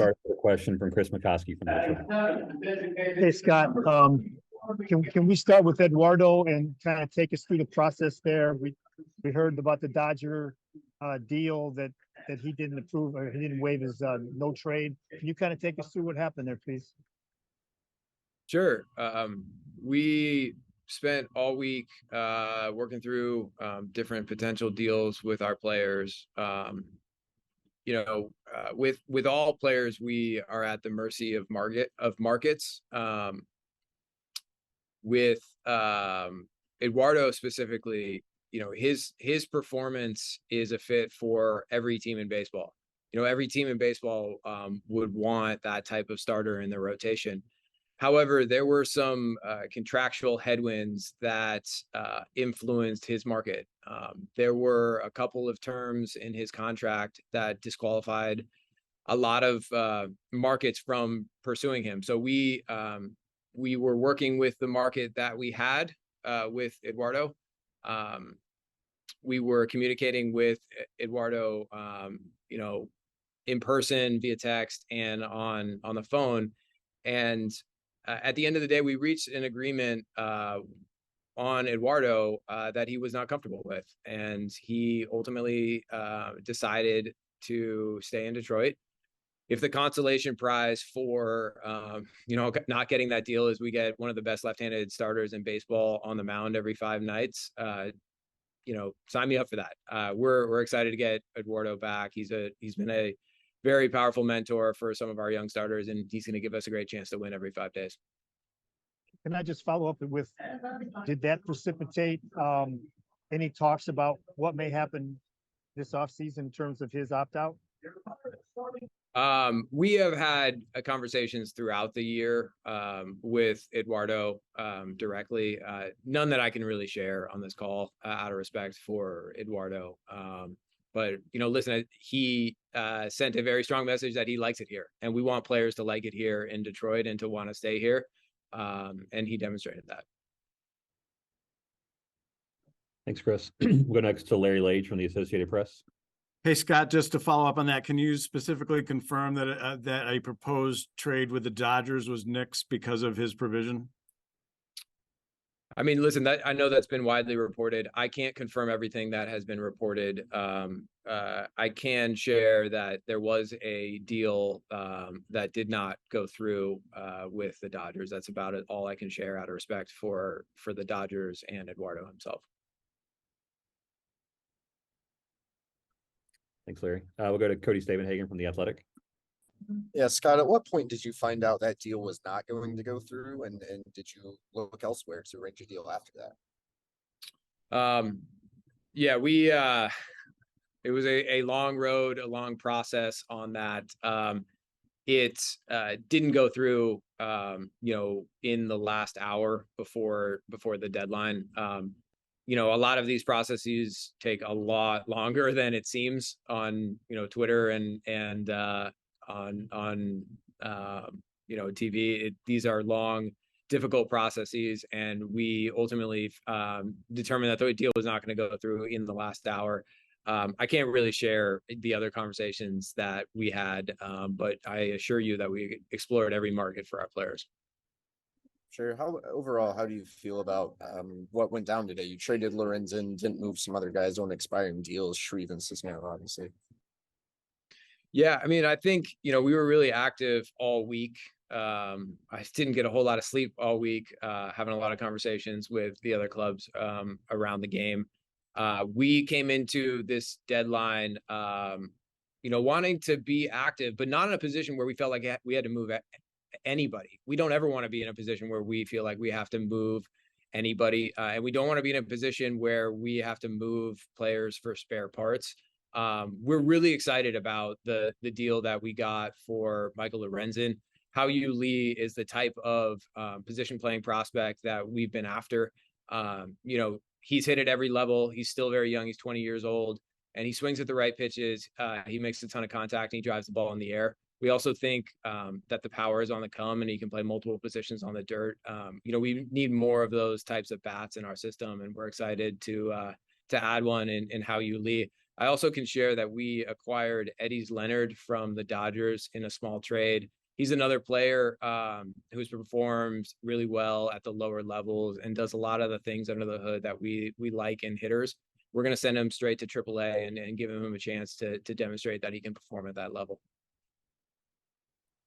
start with a question from Chris McCoskey from Detroit. Hey, Scott. Can we start with Eduardo and kind of take us through the process there? We heard about the Dodger deal that he didn't approve, or he didn't waive his no trade. Can you kind of take us through what happened there, please? Sure. We spent all week working through different potential deals with our players. With all players, we are at the mercy of markets. With Eduardo specifically, his performance is a fit for every team in baseball. Every team in baseball would want that type of starter in their rotation. However, there were some contractual headwinds that influenced his market. There were a couple of terms in his contract that disqualified a lot of markets from pursuing him. So we were working with the market that we had with Eduardo. We were communicating with Eduardo, in person, via text, and on the phone. And at the end of the day, we reached an agreement on Eduardo that he was not comfortable with, and he ultimately decided to stay in Detroit. If the consolation prize for not getting that deal is we get one of the best left-handed starters in baseball on the mound every 5 nights, sign me up for that. We're excited to get Eduardo back. He's been a very powerful mentor for some of our young starters, and he's going to give us a great chance to win every 5 days. Can I just follow up with, did that precipitate any talks about what may happen this offseason in terms of his opt-out? We have had conversations throughout the year with Eduardo directly. None that I can really share on this call out of respect for Eduardo. But listen, he sent a very strong message that he likes it here, and we want players to like it here in Detroit and to want to stay here. And he demonstrated that. Thanks, Chris. We'll go next to Larry Lage from the Associated Press. Hey, Scott, just to follow up on that, can you specifically confirm that that a proposed trade with the Dodgers was nixed because of his provision? I mean, listen, I know that's been widely reported. I can't confirm everything that has been reported. I can share that there was a deal that did not go through with the Dodgers. That's about it. All I can share out of respect for the Dodgers and Eduardo himself. Thanks, Larry. We'll go to Cody Stavenhagen from The Athletic. Yeah, Scott, at what point did you find out that deal was not going to go through, and did you look elsewhere to arrange a deal after that? Yeah, it was a long road, a long process on that. It didn't go through, in the last hour before the deadline. A lot of these processes take a lot longer than it seems on, Twitter and on TV. These are long, difficult processes, and we ultimately determined that the deal was not going to go through in the last hour. I can't really share the other conversations that we had, but I assure you that we explored every market for our players. Sure. Overall, how do you feel about what went down today? You traded Lorenzen, didn't move some other guys on expiring deals, Shreve and Cisnero, obviously. Yeah, I mean, I think, we were really active all week. I didn't get a whole lot of sleep all week, having a lot of conversations with the other clubs around the game. We came into this deadline, wanting to be active, but not in a position where we felt like we had to move anybody. We don't ever want to be in a position where we feel like we have to move anybody. And we don't want to be in a position where we have to move players for spare parts. We're really excited about the deal that we got for Michael Lorenzen. Hao-Yu Lee is the type of position playing prospect that we've been after. He's hit at every level. He's still very young. He's 20 years old, and he swings at the right pitches. He makes a ton of contact, and he drives the ball in the air. We also think that the power is on the come, and he can play multiple positions on the dirt. We need more of those types of bats in our system, and we're excited to add one in Hao-Yu Lee. I also can share that we acquired Eddie's Leonard from the Dodgers in a small trade. He's another player who's performed really well at the lower levels and does a lot of the things under the hood that we like in hitters. We're going to send him straight to AAA and give him a chance to demonstrate that he can perform at that level.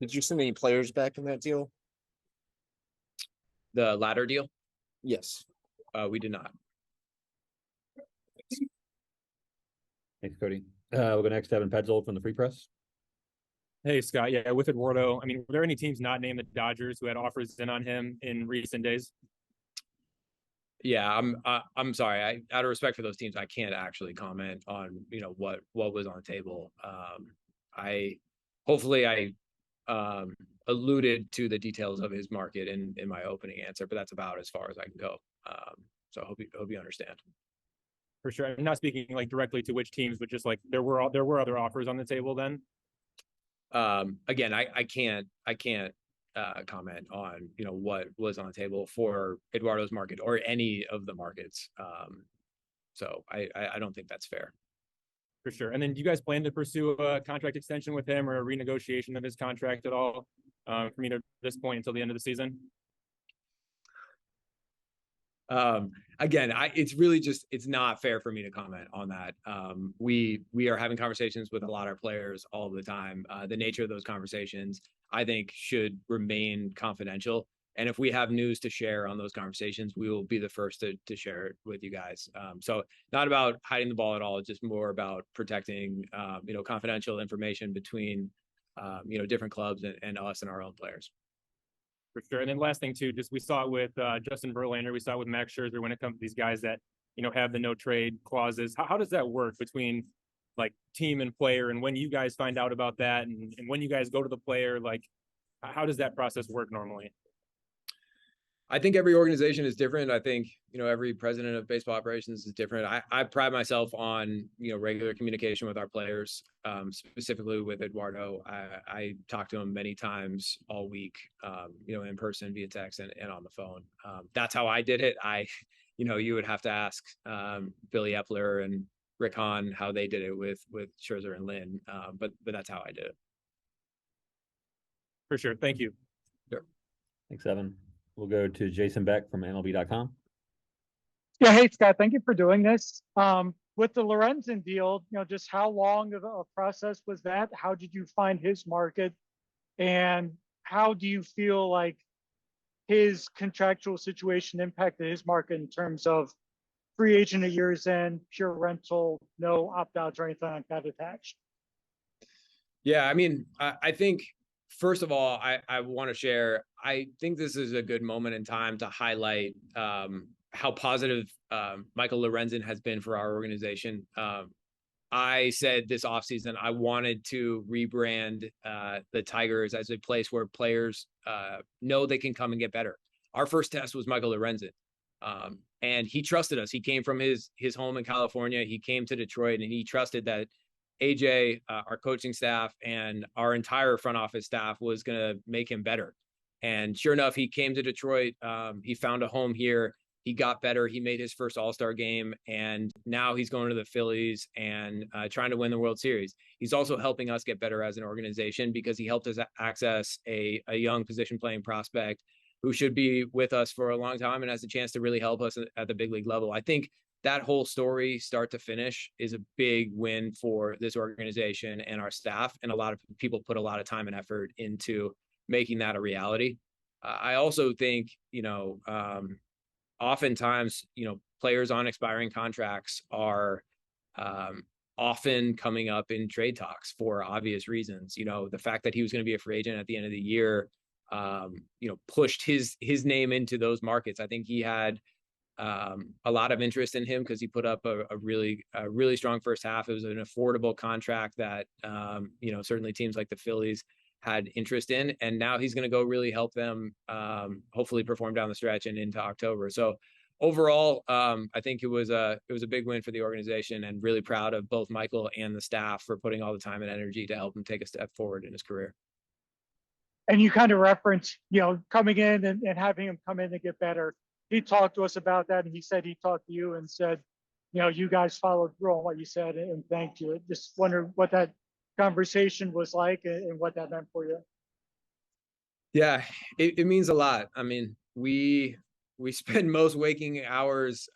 Did you send any players back in that deal? The latter deal, Yes. we did not. Thanks, Cody. We'll go next to Evan Petzold from the Free Press. Hey, Scott. Yeah, with Eduardo, I mean, were there any teams not named the Dodgers who had offers in on him in recent days? Yeah, I'm sorry. Out of respect for those teams, I can't actually comment on, you know, what was on the table. Hopefully I alluded to the details of his market in my opening answer, but that's about as far as I can go. So I hope you understand. For sure. I'm not speaking like directly to which teams, but just like there were other offers on the table then. Again, I can't comment on, you know, what was on the table for Eduardo's market or any of the markets. So I don't think that's fair. For sure. And then do you guys plan to pursue a contract extension with him or a renegotiation of his contract at all from either this point until the end of the season? Again, it's really just, it's not fair for me to comment on that. We are having conversations with a lot of players all the time. The nature of those conversations, I think, should remain confidential. And if we have news to share on those conversations, we will be the first to share it with you guys. So not about hiding the ball at all. It's just more about protecting, you know, confidential information between, you know, different clubs and us and our own players. For sure. And then last thing too, just we saw it with Justin Verlander, we saw it with Max Scherzer when it comes to these guys that, you know, have the no trade clauses. How does that work between like team and player? And when you guys find out about that and when you guys go to the player, like how does that process work normally? I think every organization is different. I think, you know, every president of baseball operations is different. I pride myself on, you know, regular communication with our players, specifically with Eduardo. I talked to him many times all week, you know, in person, via text and on the phone. That's how I did it. You know, you would have to ask Billy Epler and Rick Hahn how they did it with Scherzer and Lynn. But that's how I did it. For sure. Thank you. Sure. Thanks, Evan. We'll go to Jason Beck from MLB.com. Yeah, hey Scott, thank you for doing this. With the Lorenzen deal, you know, just how long of a process was that? How did you find his market? And how do you feel like his contractual situation impacted his market in terms of free agent at year's end, pure rental, no opt-outs or anything like that attached? Yeah, I mean, I think, first of all, I want to share, I think this is a good moment in time to highlight how positive Michael Lorenzen has been for our organization. I said this offseason, I wanted to rebrand the Tigers as a place where players know they can come and get better. Our first test was Michael Lorenzen. And he trusted us. He came from his home in California. He came to Detroit and he trusted that AJ, our coaching staff, and our entire front office staff was going to make him better. And sure enough, he came to Detroit. He found a home here. He got better. He made his first All-Star game. And now he's going to the Phillies and trying to win the World Series. He's also helping us get better as an organization because he helped us access a young position playing prospect who should be with us for a long time and has a chance to really help us at the big league level. I think that whole story, start to finish, is a big win for this organization and our staff. And a lot of people put a lot of time and effort into making that a reality. I also think, you know, oftentimes, you know, players on expiring contracts are often coming up in trade talks for obvious reasons. You know, the fact that he was going to be a free agent at the end of the year, you know, pushed his name into those markets. I think he had a lot of interest in him because he put up a really strong first half. It was an affordable contract that, you know, certainly teams like the Phillies had interest in, and now he's going to go really help them hopefully perform down the stretch and into October. So overall, I think it was a big win for the organization, and really proud of both Michael and the staff for putting all the time and energy to help him take a step forward in his career. And you kind of referenced, you know, coming in and having him come in and get better. He talked to us about that, and he said he talked to you and said, you guys followed through on what you said and thanked you. Just wonder what that conversation was like and what that meant for you. Yeah, it means a lot. I mean, we spend most waking hours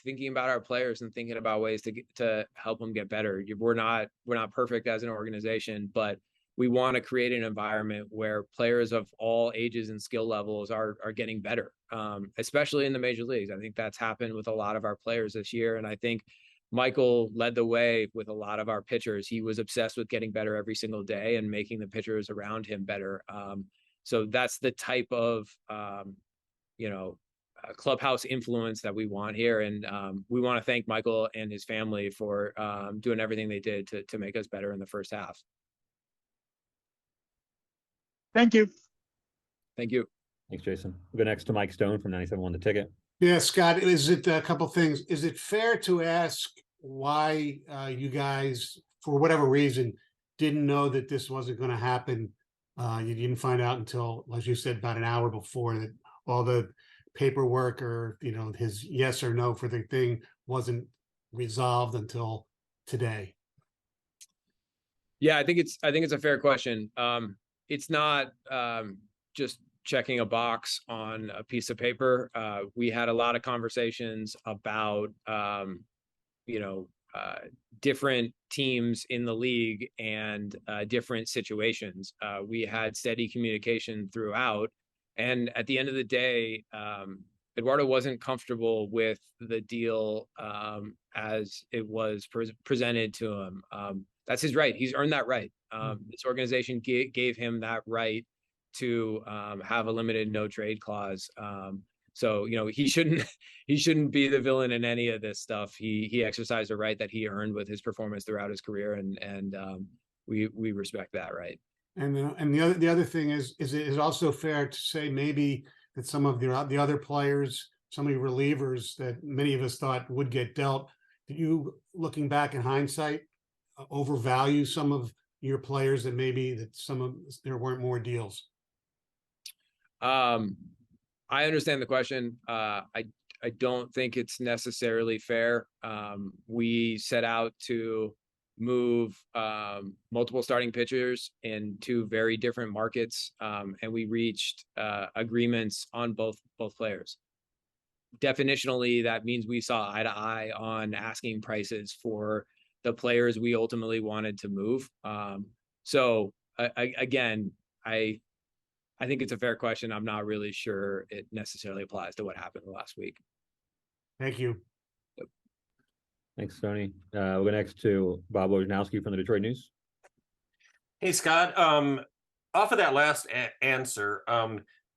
thinking about our players and thinking about ways to help them get better. We're not perfect as an organization, but we want to create an environment where players of all ages and skill levels are getting better, especially in the major leagues. I think that's happened with a lot of our players this year, and I think Michael led the way with a lot of our pitchers. He was obsessed with getting better every single day and making the pitchers around him better. So that's the type of clubhouse influence that we want here, and we want to thank Michael and his family for doing everything they did to make us better in the first half. Thank you. Thank you. Thanks, Jason. We'll go next to Mike Stone from 97.1 The Ticket. Yeah, Scott, is it a couple things? Is it fair to ask why you guys, for whatever reason, didn't know that this wasn't going to happen? You didn't find out until, as you said, about an hour before, that all the paperwork or, his yes or no for the thing wasn't resolved until today. Yeah, I think it's a fair question. It's not just checking a box on a piece of paper. We had a lot of conversations about different teams in the league and different situations. We had steady communication throughout, and at the end of the day, Eduardo wasn't comfortable with the deal as it was presented to him. That's his right. He's earned that right. This organization gave him that right to have a limited no trade clause. So he shouldn't be the villain in any of this stuff. He exercised a right that he earned with his performance throughout his career, and we respect that right. And the other thing is it also fair to say maybe that some of the other players, some of the relievers that many of us thought would get dealt, did you, looking back in hindsight, overvalue some of your players that maybe there weren't more deals? I understand the question. I don't think it's necessarily fair. We set out to move multiple starting pitchers in two very different markets, and we reached agreements on both players. Definitionally, that means we saw eye to eye on asking prices for the players we ultimately wanted to move. Again, I think it's a fair question. I'm not really sure it necessarily applies to what happened last week. Thank you. Thanks, Tony. We'll go next to Bob Wojnowski from the Detroit News. Hey, Scott. Off of that last answer,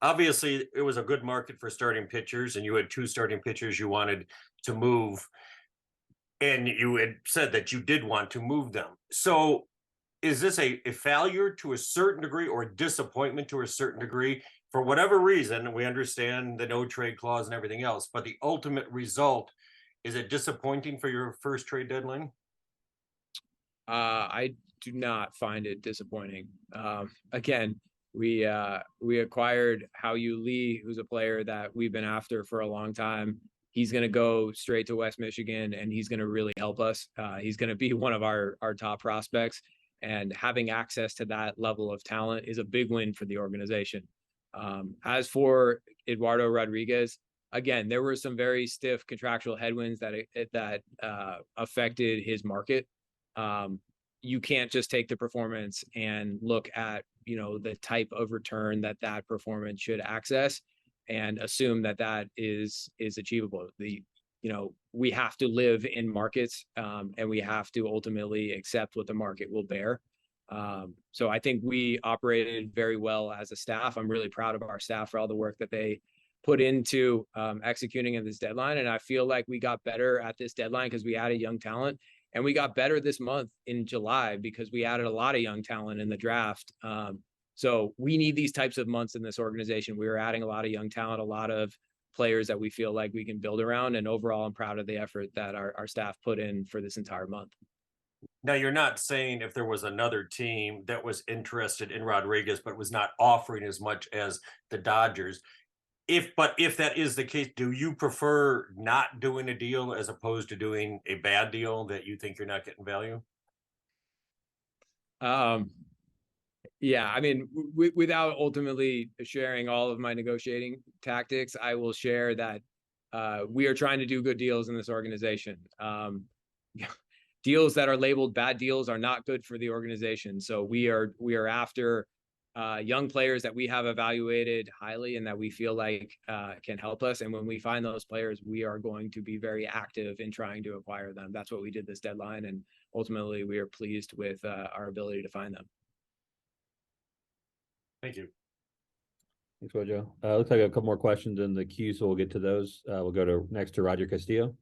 obviously it was a good market for starting pitchers, and you had two starting pitchers you wanted to move, and you had said that you did want to move them. So is this a failure to a certain degree or a disappointment to a certain degree? For whatever reason, we understand the no trade clause and everything else, but the ultimate result, is it disappointing for your first trade deadline? I do not find it disappointing. Again, we acquired Hao-Yu Lee, who's a player that we've been after for a long time. He's going to go straight to West Michigan, and he's going to really help us. He's going to be one of our top prospects. And having access to that level of talent is a big win for the organization. As for Eduardo Rodriguez, again, there were some very stiff contractual headwinds that affected his market. You can't just take the performance and look at the type of return that performance should access and assume that is achievable. We have to live in markets, and we have to ultimately accept what the market will bear. So I think we operated very well as a staff. I'm really proud of our staff for all the work that they put into executing at this deadline. And I feel like we got better at this deadline because we added young talent, and we got better this month in July because we added a lot of young talent in the draft. So we need these types of months in this organization. We were adding a lot of young talent, a lot of players that we feel like we can build around. And overall, I'm proud of the effort that our staff put in for this entire month. Now, you're not saying if there was another team that was interested in Rodriguez, but was not offering as much as the Dodgers. if that is the case, do you prefer not doing a deal as opposed to doing a bad deal that you think you're not getting value? Yeah, I mean, without ultimately sharing all of my negotiating tactics, I will share that we are trying to do good deals in this organization. Deals that are labeled bad deals are not good for the organization. So we are after young players that we have evaluated highly and that we feel like can help us. And when we find those players, we are going to be very active in trying to acquire them. That's what we did this deadline, and ultimately we are pleased with our ability to find them. Thank you. Thanks, Rojo. Looks like a couple more questions in the queue, so we'll get to those. We'll go next to Roger Castillo.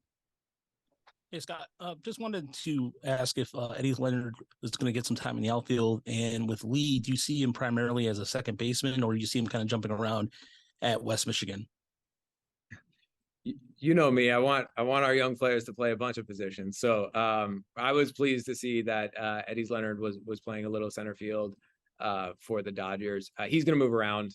Hey, Scott, just wanted to ask if Eddie Leonard is going to get some time in the outfield, and with Lee, do you see him primarily as a second baseman, or do you see him kind of jumping around at West Michigan? You know me, I want our young players to play a bunch of positions. So I was pleased to see that Eddie Leonard was playing a little center field for the Dodgers. He's going to move around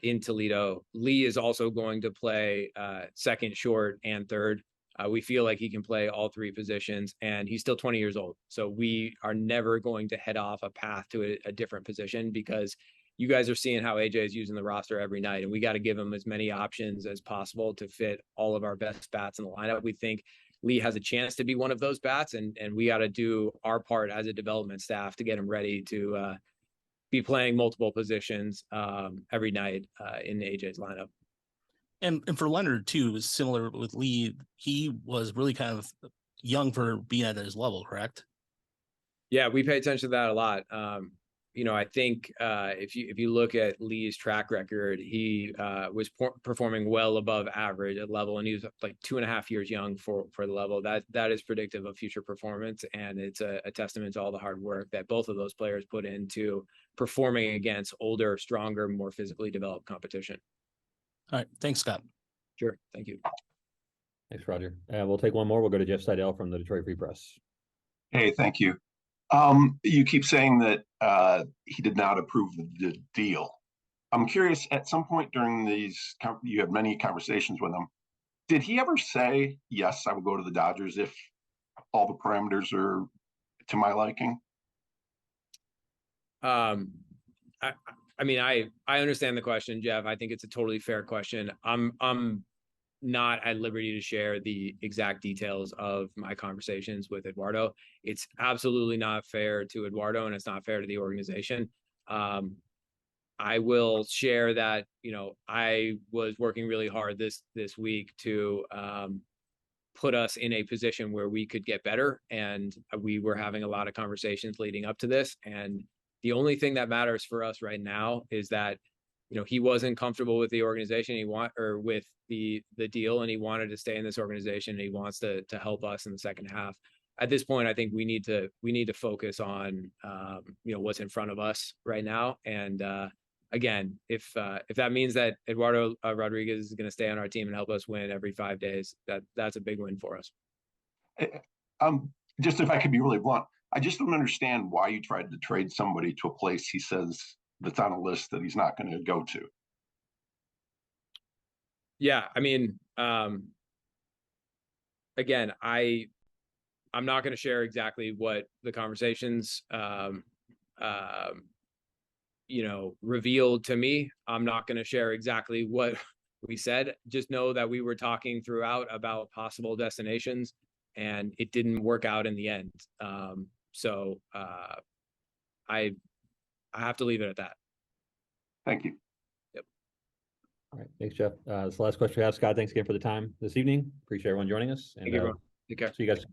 in Toledo. Lee is also going to play second, short, and third. We feel like he can play all three positions, and he's still 20 years old. So we are never going to head off a path to a different position, because you guys are seeing how AJ is using the roster every night, and we got to give him as many options as possible to fit all of our best bats in the lineup. We think Lee has a chance to be one of those bats, and we got to do our part as a development staff to get him ready to be playing multiple positions every night in AJ's lineup. And for Leonard too, is similar with Lee. He was really kind of young for being at his level, correct? Yeah, we pay attention to that a lot. I think if you look at Lee's track record, he was performing well above average at level, and he was like 2.5 years young for the level. That is predictive of future performance, and it's a testament to all the hard work that both of those players put into performing against older, stronger, more physically developed competition. All right, thanks, Scott. Sure, thank you. Thanks, Roger. We'll take one more. We'll go to Jeff Seidel from the Detroit Free Press. Hey, thank you. You keep saying that he did not approve the deal. I'm curious, at some point during these, you had many conversations with him. Did he ever say, yes, I would go to the Dodgers if all the parameters are to my liking? I understand the question, Jeff. I think it's a totally fair question. I'm not at liberty to share the exact details of my conversations with Eduardo. It's absolutely not fair to Eduardo, and it's not fair to the organization. I will share that, I was working really hard this week to put us in a position where we could get better, and we were having a lot of conversations leading up to this. And the only thing that matters for us right now is that, he wasn't comfortable with the organization with the deal, and he wanted to stay in this organization, and he wants to help us in the second half. At this point, I think we need to focus on what's in front of us right now. And again, if that means that Eduardo Rodriguez is going to stay on our team and help us win every 5 days, that's a big win for us. Just if I could be really blunt, I just don't understand why you tried to trade somebody to a place he says that's on a list that he's not going to go to. Yeah, again, I'm not going to share exactly what the conversations revealed to me. I'm not going to share exactly what we said. Just know that we were talking throughout about possible destinations, and it didn't work out in the end. So I have to leave it at that. Thank you. Yep. All right. Thanks, Jeff. That's the last question we have. Scott, thanks again for the time this evening. Appreciate everyone joining us. And Thank you, everyone. Take care. See you guys.